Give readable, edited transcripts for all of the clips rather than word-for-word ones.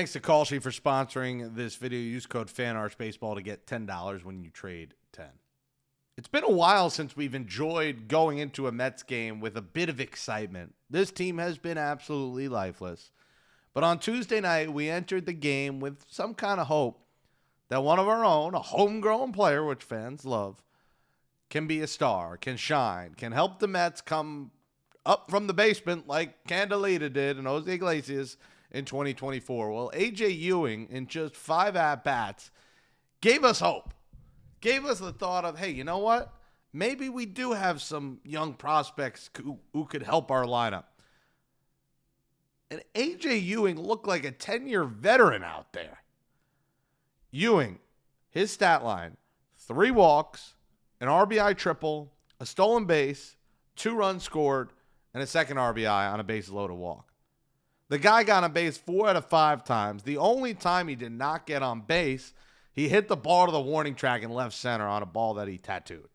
Thanks to Call Sheet for sponsoring this video. Use code FANARCHBASEBALL to get $10 when you trade 10. It's been a while since we've enjoyed going into a Mets game with a bit of excitement. This team has been absolutely lifeless. But on Tuesday night, we entered the game with some kind of hope that one of our own, a homegrown player, which fans love, can be a star, can shine, can help the Mets come up from the basement like Candelita did and Jose Iglesias in 2024. Well, A.J. Ewing, in just 5 at-bats, gave us hope. Gave us the thought of, hey, you know what? Maybe we do have some young prospects who could help our lineup. And A.J. Ewing looked like a 10-year veteran out there. Ewing, his stat line, 3 walks, an RBI triple, a stolen base, 2 runs scored, and a second RBI on a base-loaded walk. The guy got on base 4 out of 5 times. The only time he did not get on base, he hit the ball to the warning track in left center on a ball that he tattooed.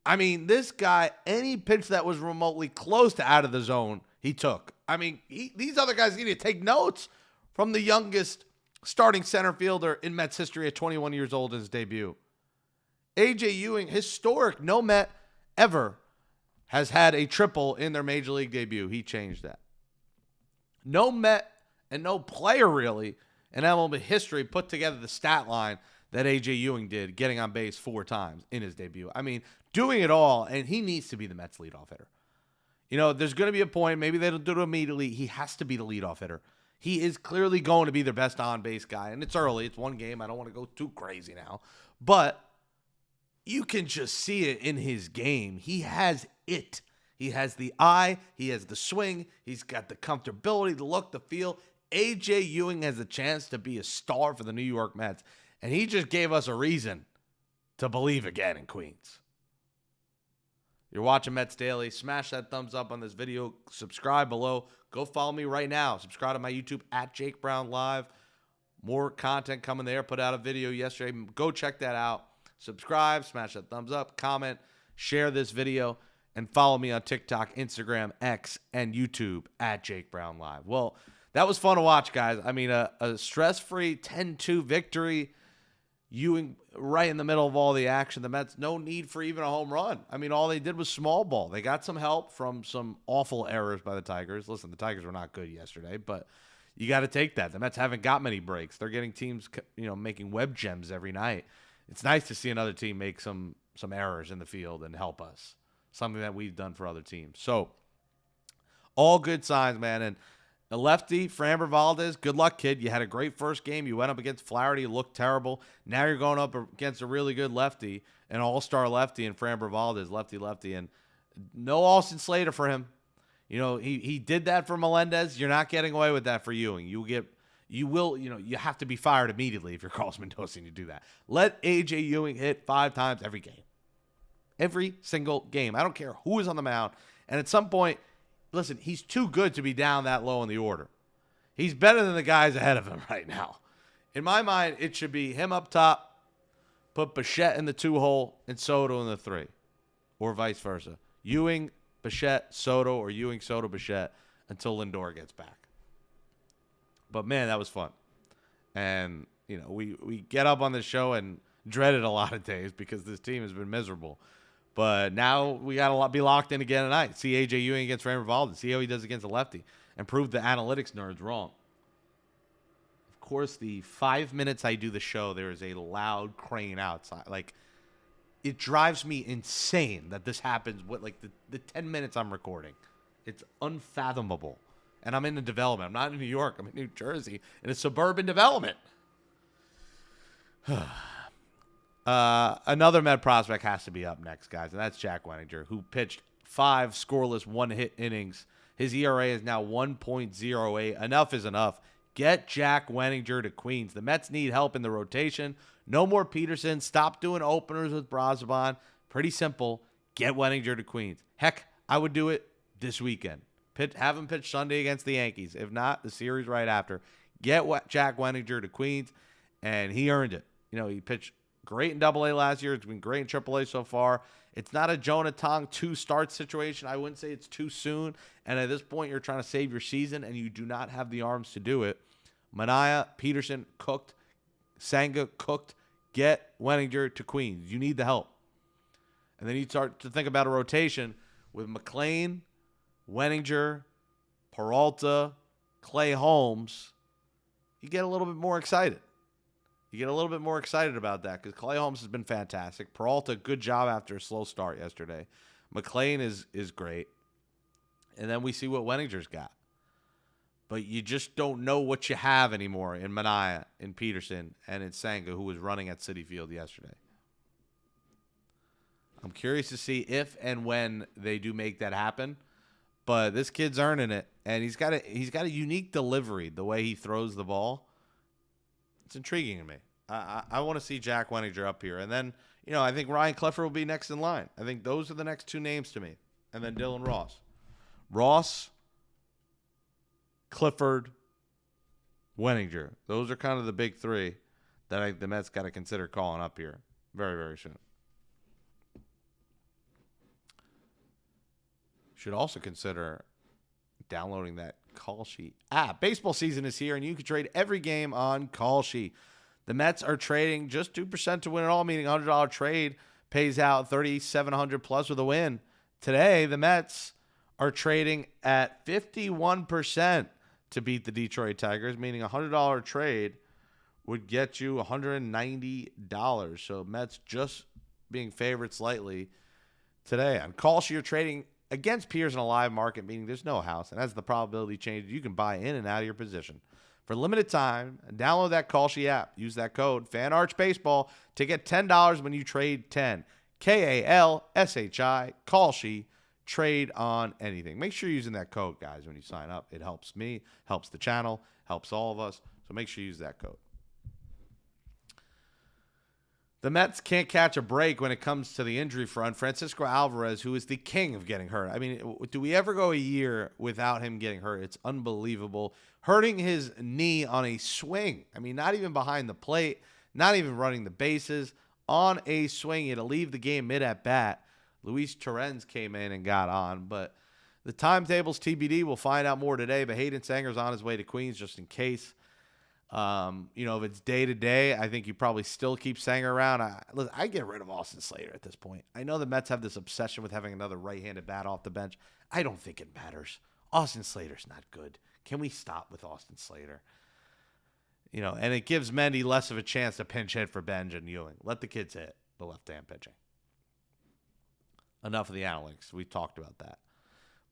I mean, this guy, any pitch that was remotely close to out of the zone, he took. I mean, these other guys need to take notes from the youngest starting center fielder in Mets history at 21 years old in his debut. A.J. Ewing, historic, no Met ever has had a triple in their major league debut. He changed that. No Met and no player really in MLB history put together the stat line that A.J. Ewing did, getting on base 4 times in his debut. I mean, doing it all, and he needs to be the Mets leadoff hitter. You know, there's going to be a point, maybe they'll do it immediately. He has to be the leadoff hitter. He is clearly going to be their best on-base guy, and it's early. It's one game. I don't want to go too crazy now. But you can just see it in his game. He has it. He has the eye. He has the swing. He's got the comfortability, the look, the feel. A.J. Ewing has a chance to be a star for the New York Mets, and he just gave us a reason to believe again in Queens. You're watching Mets Daily. Smash that thumbs up on this video. Subscribe below. Go follow me right now. Subscribe to my YouTube at Jake Brown Live. More content coming there. Put out a video yesterday. Go check that out. Subscribe. Smash that thumbs up. Comment. Share this video. And follow me on TikTok, Instagram, X, and YouTube at Jake Brown Live. Well, that was fun to watch, guys. I mean, a stress-free 10-2 victory. Ewing right in the middle of all the action. The Mets, no need for even a home run. I mean, all they did was small ball. They got some help from some awful errors by the Tigers. Listen, the Tigers were not good yesterday, but you got to take that. The Mets haven't got many breaks. They're getting teams, making web gems every night. It's nice to see another team make some errors in the field and help us. Something that we've done for other teams. So, all good signs, man. And the lefty, Framber Valdez, good luck, kid. You had a great first game. You went up against Flaherty. You looked terrible. Now you're going up against a really good lefty, an all-star lefty in Framber Valdez, lefty. And no Austin Slater for him. You know, he did that for Melendez. You're not getting away with that for Ewing. You have to be fired immediately if you're Carlos Mendoza and you do that. Let A.J. Ewing hit 5 times every game. Every single game. I don't care who is on the mound. And at some point, listen, he's too good to be down that low in the order. He's better than the guys ahead of him right now. In my mind, it should be him up top, put Bichette in the 2-hole, and Soto in the 3. Or vice versa. Ewing, Bichette, Soto, or Ewing, Soto, Bichette until Lindor gets back. But, man, that was fun. And, we get up on the show and dread it a lot of days because this team has been miserable. But now we got to be locked in again tonight. See A.J. Ewing against Framber Valdez. See how he does against a lefty. And prove the analytics nerds wrong. Of course, the 5 minutes I do the show, there is a loud crane outside. Like, it drives me insane that this happens with, the 10 minutes I'm recording. It's unfathomable. And I'm in the development. I'm not in New York. I'm in New Jersey in a suburban development. Another Met prospect has to be up next, guys, and that's Jack Wenninger, who pitched 5 scoreless, 1-hit innings. His ERA is now 1.08. Enough is enough. Get Jack Wenninger to Queens. The Mets need help in the rotation. No more Peterson. Stop doing openers with Brazoban. Pretty simple. Get Wenninger to Queens. Heck, I would do it this weekend. Have him pitch Sunday against the Yankees. If not, the series right after. Get Jack Wenninger to Queens, and he earned it. He pitched great in AA last year. It's been great in AAA so far. It's not a Jonah Tong 2-start situation. I wouldn't say it's too soon. And at this point, you're trying to save your season, and you do not have the arms to do it. Mania, Peterson cooked. Senga cooked. Get Wenninger to Queens. You need the help. And then you start to think about a rotation with McLean, Wenninger, Peralta, Clay Holmes. You get a little bit more excited. You get a little bit more excited about that because Clay Holmes has been fantastic. Peralta, good job after a slow start yesterday. McLean is great. And then we see what Wenninger's got. But you just don't know what you have anymore in Mania, in Peterson, and in Senga, who was running at Citi Field yesterday. I'm curious to see if and when they do make that happen. But this kid's earning it, and he's got a unique delivery, the way he throws the ball. It's intriguing to me. I want to see Jack Wenninger up here. And then, I think Ryan Clifford will be next in line. I think those are the next two names to me. And then Dylan Ross. Ross, Clifford, Wenninger. Those are kind of the big three that I think the Mets got to consider calling up here very, very soon. Should also consider downloading that Call Sheet app. Baseball season is here, and you can trade every game on Call Sheet. The Mets are trading just 2% to win it all, meaning a $100 trade pays out $3,700 plus with a win. Today, the Mets are trading at 51% to beat the Detroit Tigers, meaning a $100 trade would get you $190. So Mets just being favored slightly today. On Call Sheet, you're trading against peers in a live market, meaning there's no house. And as the probability changes, you can buy in and out of your position. For limited time, download that Call Sheet app. Use that code FANARCHBASEBALL to get $10 when you trade 10. KALSHI, Call Sheet, trade on anything. Make sure you're using that code, guys, when you sign up. It helps me, helps the channel, helps all of us. So make sure you use that code. The Mets can't catch a break when it comes to the injury front. Francisco Alvarez, who is the king of getting hurt. I mean, do we ever go a year without him getting hurt? It's unbelievable. Hurting his knee on a swing. I mean, not even behind the plate, not even running the bases. On a swing, he had to leave the game mid-at-bat. Luis Torrens came in and got on, but the timetable's TBD. We'll find out more today, but Hayden Sanger's on his way to Queens just in case. If it's day-to-day, I think you probably still keep Sanger around. I get rid of Austin Slater at this point. I know the Mets have this obsession with having another right-handed bat off the bench. I don't think it matters. Austin Slater's not good. Can we stop with Austin Slater? And it gives Mendy less of a chance to pinch hit for Benj and Ewing. Let the kids hit the left-hand pitching. Enough of the analytics. We talked about that.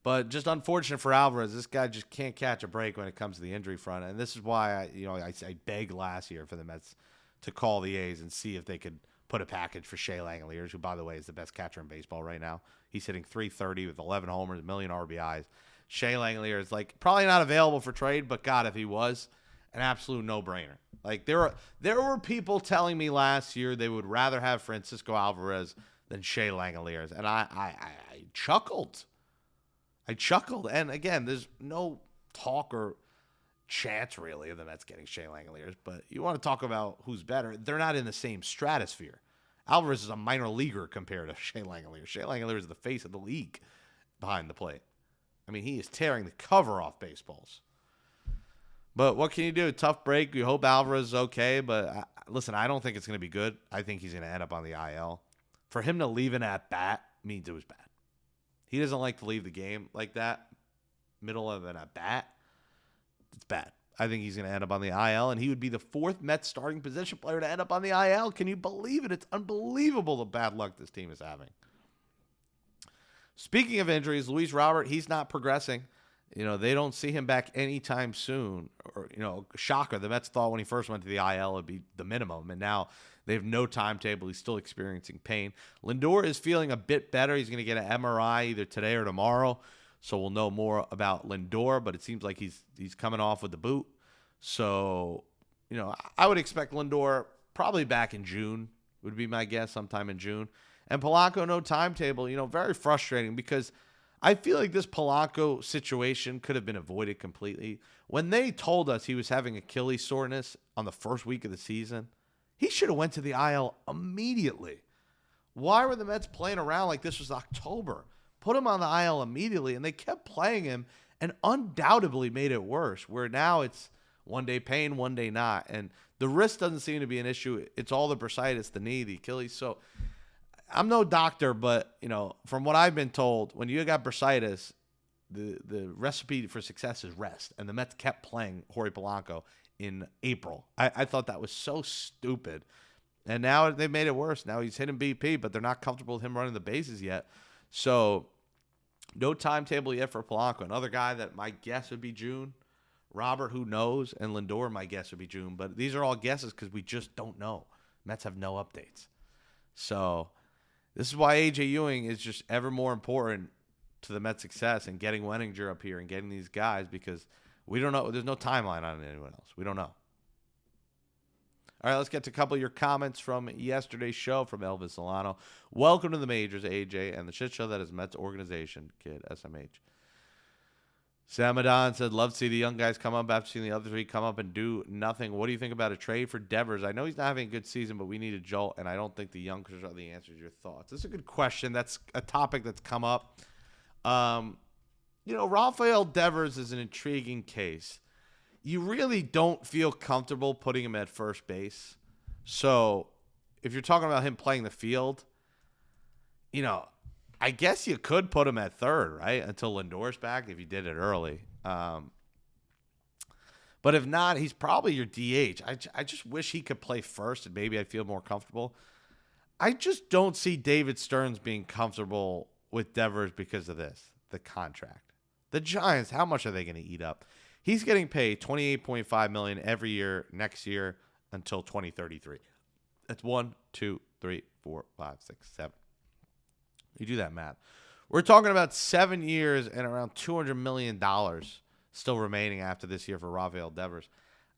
But just unfortunate for Alvarez. This guy just can't catch a break when it comes to the injury front. And this is why I begged last year for the Mets to call the A's and see if they could put a package for Shea Langeliers, who, by the way, is the best catcher in baseball right now. He's hitting .330 with 11 homers, 1 million RBIs. Shea Langeliers, probably not available for trade, but God, if he was, an absolute no-brainer. There were people telling me last year they would rather have Francisco Alvarez than Shea Langeliers, and I chuckled. And again, there's no talk or chance really of the Mets getting Shea Langeliers, but you want to talk about who's better. They're not in the same stratosphere. Alvarez is a minor leaguer compared to Shea Langeliers. Shea Langeliers is the face of the league behind the plate. I mean, he is tearing the cover off baseballs. But what can you do? Tough break. You hope Alvarez is okay, but listen, I don't think it's going to be good. I think he's going to end up on the IL. For him to leave an at-bat means it was bad. He doesn't like to leave the game like that, middle of an at-bat. It's bad. I think he's going to end up on the IL, and he would be the fourth Mets starting position player to end up on the IL. Can you believe it? It's unbelievable the bad luck this team is having. Speaking of injuries, Luis Robert, he's not progressing. They don't see him back anytime soon. Or, shocker. The Mets thought when he first went to the IL it would be the minimum, and now they have no timetable. He's still experiencing pain. Lindor is feeling a bit better. He's going to get an MRI either today or tomorrow, so we'll know more about Lindor, but it seems like he's coming off with the boot. So, I would expect Lindor probably back in June, would be my guess, sometime in June. And Polanco, no timetable, very frustrating because I feel like this Polanco situation could have been avoided completely. When they told us he was having Achilles soreness on the first week of the season, he should have went to the IL immediately. Why were the Mets playing around like this was October? Put him on the IL immediately, and they kept playing him and undoubtedly made it worse, where now it's, one day pain, one day not. And the wrist doesn't seem to be an issue. It's all the bursitis, the knee, the Achilles. So I'm no doctor, but, from what I've been told, when you got bursitis, the recipe for success is rest. And the Mets kept playing Jorge Polanco in April. I thought that was so stupid. And now they've made it worse. Now he's hitting BP, but they're not comfortable with him running the bases yet. So no timetable yet for Polanco. Another guy that my guess would be June. Robert, who knows? And Lindor, my guess would be June. But these are all guesses because we just don't know. Mets have no updates. So this is why A.J. Ewing is just ever more important to the Mets' success and getting Wenninger up here and getting these guys, because we don't know. There's no timeline on anyone else. We don't know. All right, let's get to a couple of your comments from yesterday's show from Elvis Solano. Welcome to the majors, AJ, and the shit show that is Mets organization, kid, SMH. Samadon said, love to see the young guys come up after seeing the other three come up and do nothing. What do you think about a trade for Devers? I know he's not having a good season, but we need a jolt, and I don't think the youngsters are the answers to your thoughts. This is a good question. That's a topic that's come up. Rafael Devers is an intriguing case. You really don't feel comfortable putting him at first base. So if you're talking about him playing the field, I guess you could put him at third, right? Until Lindor's back, if you did it early. But if not, he's probably your DH. I just wish he could play first, and maybe I'd feel more comfortable. I just don't see David Stearns being comfortable with Devers because of this, the contract. The Giants, how much are they going to eat up? He's getting paid $28.5 million every year next year until 2033. That's 1, 2, 3, 4, 5, 6, 7. You do that math. We're talking about 7 years and around $200 million still remaining after this year for Rafael Devers.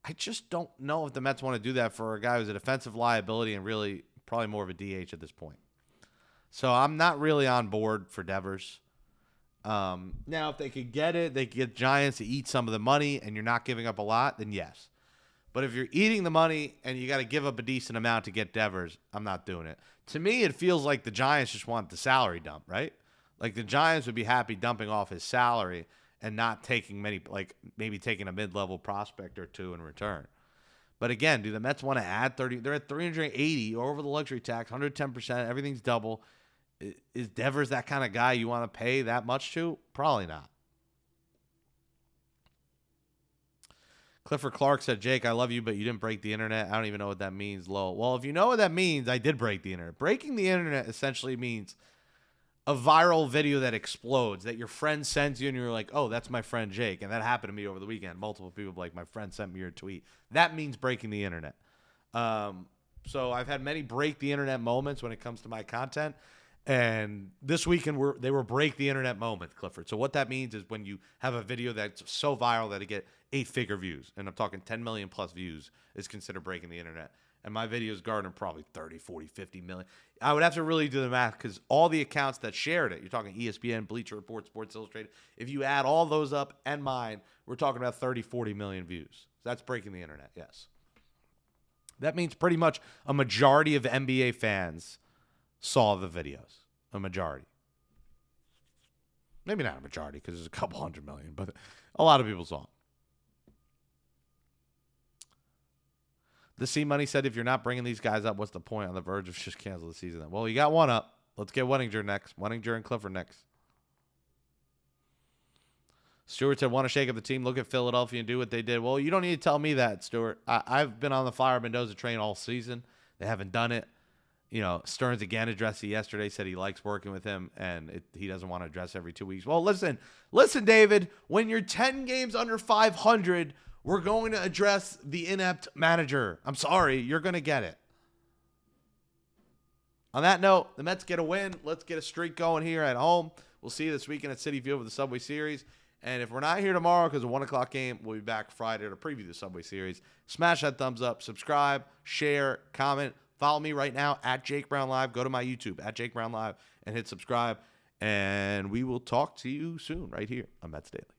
I just don't know if the Mets want to do that for a guy who's a defensive liability and really probably more of a DH at this point. So I'm not really on board for Devers. Now, if they could get it, they could get Giants to eat some of the money and you're not giving up a lot, then yes. But if you're eating the money and you got to give up a decent amount to get Devers, I'm not doing it. To me, it feels like the Giants just want the salary dump, right? Like the Giants would be happy dumping off his salary and not taking many, like maybe taking a mid-level prospect or two in return. But again, do the Mets want to add 30? They're at 380 over the luxury tax, 110%. Everything's double. Is Devers that kind of guy you want to pay that much to? Probably not. Clifford Clark said, Jake, I love you, but you didn't break the internet. I don't even know what that means, lol. Well, if you know what that means, I did break the internet. Breaking the internet essentially means a viral video that explodes, that your friend sends you and you're like, oh, that's my friend Jake. And that happened to me over the weekend. Multiple people like, my friend sent me your tweet. That means breaking the internet. So I've had many break the internet moments when it comes to my content. And this weekend, they were break the internet moments, Clifford. So what that means is when you have a video that's so viral that it get 8-figure views, and I'm talking 10 million plus views, is considered breaking the internet. And my videos garnered probably 30, 40, 50 million. I would have to really do the math because all the accounts that shared it, you're talking ESPN, Bleacher Report, Sports Illustrated, if you add all those up and mine, we're talking about 30, 40 million views. That's breaking the internet, yes. That means pretty much a majority of NBA fans saw the videos. A majority. Maybe not a majority because there's a couple 100 million, but a lot of people saw them. The C Money said, if you're not bringing these guys up, what's the point? On the verge of just cancel the season. Well, you got one up. Let's get Wenninger next. Wenninger and Clifford next. Stewart said, want to shake up the team, look at Philadelphia and do what they did. Well, you don't need to tell me that, Stewart. I've been on the Fire Mendoza train all season. They haven't done it. Stearns again addressed it yesterday, said he likes working with him, and he doesn't want to address every 2 weeks. Well, listen, David, when you're 10 games under 500, we're going to address the inept manager. I'm sorry, you're going to get it. On that note, the Mets get a win. Let's get a streak going here at home. We'll see you this weekend at Citi Field for the Subway Series. And if we're not here tomorrow because of a 1 o'clock game, we'll be back Friday to preview the Subway Series. Smash that thumbs up, subscribe, share, comment. Follow me right now at Jake Brown Live. Go to my YouTube at Jake Brown Live and hit subscribe. And we will talk to you soon right here on Mets Daily.